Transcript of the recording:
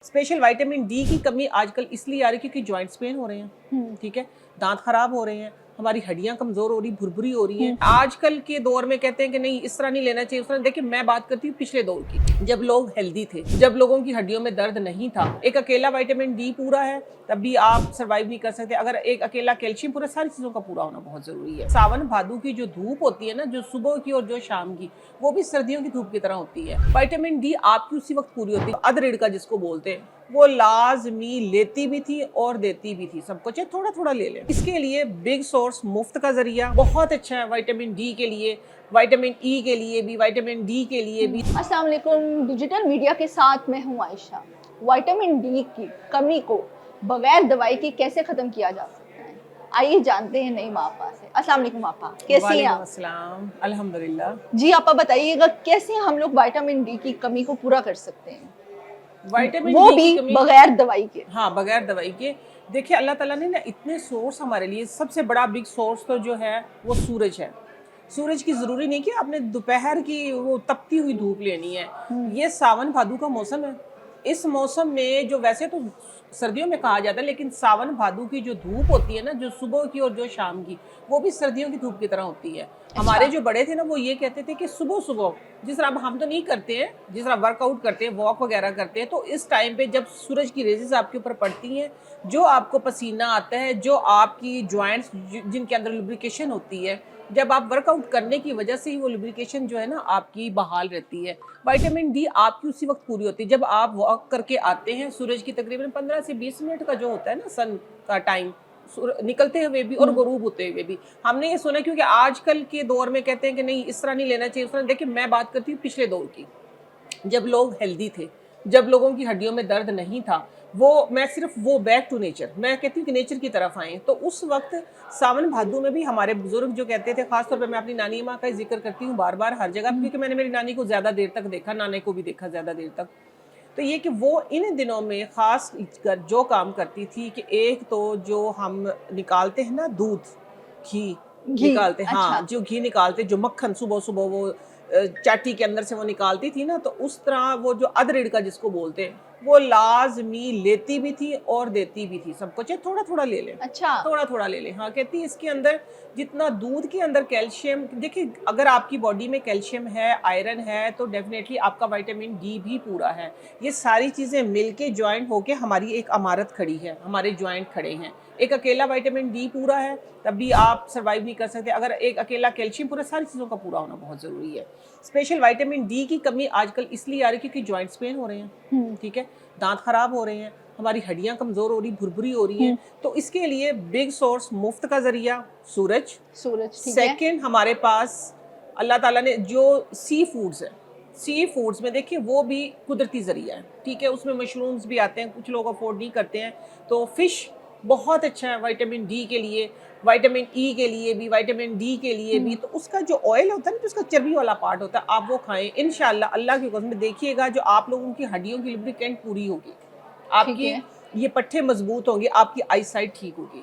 Special vitamin D की कमी आजकल इसलिए आ रही है क्योंकि जॉइंट्स पेन हो रहे हैं, ठीक है, दांत खराब हो रहे हैं, हमारी हड्डियां कमजोर हो रही, भुरभुरी हो रही हैं। आजकल के दौर में कहते हैं कि नहीं इस तरह नहीं लेना चाहिए, उस तरह। देखिए मैं बात करती हूँ पिछले दौर की, जब लोग हेल्दी थे, जब लोगों की हड्डियों में दर्द नहीं था। एक अकेला विटामिन डी पूरा है तब भी आप सर्वाइव नहीं कर सकते। अगर एक अकेला कैल्शियम पूरा, सारी चीजों का पूरा होना बहुत जरूरी है। सावन भादो की जो धूप होती है ना, जो सुबह की और जो शाम की, वो भी सर्दियों की धूप की तरह होती है। विटामिन डी आपकी उसी वक्त पूरी होती है। अध रीढ़ का जिसको बोलते हैं, वो लाजमी लेती भी थी और देती भी थी, सब कुछ थोड़ा थोड़ा ले लें। इसके लिए बिग सोर्स मुफ्त का जरिया बहुत अच्छा है विटामिन डी के लिए, विटामिन ई के लिए भी, विटामिन डी के लिए भी। अस्सलाम वालेकुम, डिजिटल मीडिया के साथ मैं हूं आयशा। विटामिन डी की कमी को बगैर दवाई के कैसे खत्म किया जा सकता है, आइए जानते हैं नईमा आपा से। अस्सलाम वालेकुम आपा, कैसी हैं आप? अस्सलाम, अल्हम्दुलिल्लाह। जी आपा बताइएगा, कैसे हम लोग विटामिन डी की कमी को पूरा कर सकते हैं, विटामिन वो डी भी की कमी बगैर दवाई के? हाँ, बगैर दवाई के। देखिए अल्लाह ताला ने ना इतने सोर्स हमारे लिए, सबसे बड़ा बिग सोर्स तो जो है वो सूरज है। सूरज की ज़रूरी नहीं कि आपने दोपहर की वो तपती हुई धूप लेनी है। ये सावन भादो का मौसम है। इस मौसम में जो वैसे तो सर्दियों में कहा जाता है, लेकिन सावन भादो की जो धूप होती है ना, जो सुबह की और जो शाम की, वो भी सर्दियों की धूप की तरह होती है। हमारे जो बड़े थे ना, वो ये कहते थे कि सुबह सुबह, जिस तरह अब हम तो नहीं करते हैं, जिस तरह वर्कआउट करते हैं, वॉक वगैरह करते हैं, तो इस टाइम पे जब सूरज की रेजेस आपके ऊपर पड़ती हैं, जो आपको पसीना आता है, जो आपकी जॉइंट्स जिनके अंदर लुब्रिकेशन होती है, जब आप वर्कआउट करने की वजह से ही वो लुब्रिकेशन जो है ना आपकी बहाल रहती है। विटामिन डी आपकी उसी वक्त पूरी होती है जब आप वॉक करके आते हैं। सूरज की तकरीबन 15 से 20 मिनट का जो होता है ना सन का टाइम, निकलते हुए भी और गुरूब होते हुए भी, हमने ये सुना, क्योंकि आजकल के दौर में कहते हैं कि नहीं इस तरह नहीं लेना चाहिए, उस तरह। देखिए मैं बात करती हूँ पिछले दौर की, जब लोग हेल्दी थे, जब लोगों की हड्डियों में दर्द नहीं था, वो मैं सिर्फ वो बैक टू नेचर, मैं कहती हूँ कि नेचर की तरफ आए। तो उस वक्त सावन भादो में भी हमारे बुजुर्ग जो कहते थे, खासतौर पे मैं अपनी नानी माँ का जिक्र करती हूँ बार बार हर जगह, क्योंकि मैंने मेरी नानी को ज़्यादा देर तक देखा, नाने को भी देखा ज़्यादा देर तक। तो ये कि वो इन दिनों में खास कर जो काम करती थी कि एक तो जो हम निकालते हैं ना दूध, घी घी, निकालते, हाँ अच्छा। जो घी निकालते, जो मक्खन सुबह सुबह वो चाटी के अंदर से वो निकालती थी ना, तो उस तरह वो जो अध रीढ़ का जिसको बोलते हैं, वो लाजमी लेती भी थी और देती भी थी, सब कुछ थोड़ा थोड़ा ले लें, अच्छा, थोड़ा थोड़ा ले लें। हाँ कहती है इसके अंदर जितना दूध के अंदर कैल्शियम, देखिए अगर आपकी बॉडी में कैल्शियम है, आयरन है, तो डेफिनेटली आपका विटामिन डी भी पूरा है। ये सारी चीज़ें मिलके ज्वाइंट होके हमारी एक इमारत खड़ी है, हमारे ज्वाइंट खड़े हैं। एक अकेला विटामिन डी पूरा है तब भी आप सर्वाइव नहीं कर सकते। अगर एक अकेला कैल्शियम पूरा, सारी चीज़ों का पूरा होना बहुत ज़रूरी है। स्पेशल विटामिन डी की कमी आजकल इसलिए आ रही है क्योंकि जॉइंट्स पेन हो रहे हैं, ठीक है, दांत खराब हो रहे हैं, हमारी हड्डियां कमज़ोर हो रही, भुरभुरी हो रही हैं। तो इसके लिए बिग सोर्स मुफ्त का ज़रिया सूरज। सूरज, ठीक है। सेकंड हमारे पास अल्लाह ताला ने जो सी फूड्स है, सी फूड्स में देखिए वो भी कुदरती ज़रिया है, ठीक है, उसमें मशरूम्स भी आते हैं, कुछ लोग अफोर्ड नहीं करते हैं, तो फ़िश बहुत अच्छा है विटामिन डी के लिए, विटामिन ई के लिए भी, विटामिन डी के लिए भी। तो उसका जो ऑयल होता है ना, तो उसका चर्बी वाला पार्ट होता है, आप वो खाएं इंशाल्लाह। अल्लाह की कसम देखिएगा, जो आप लोगों की हड्डियों की लुब्रिकेंट पूरी होगी, ठीक आपकी है। ये पट्टे मजबूत होंगे, आपकी आई साइट ठीक होगी।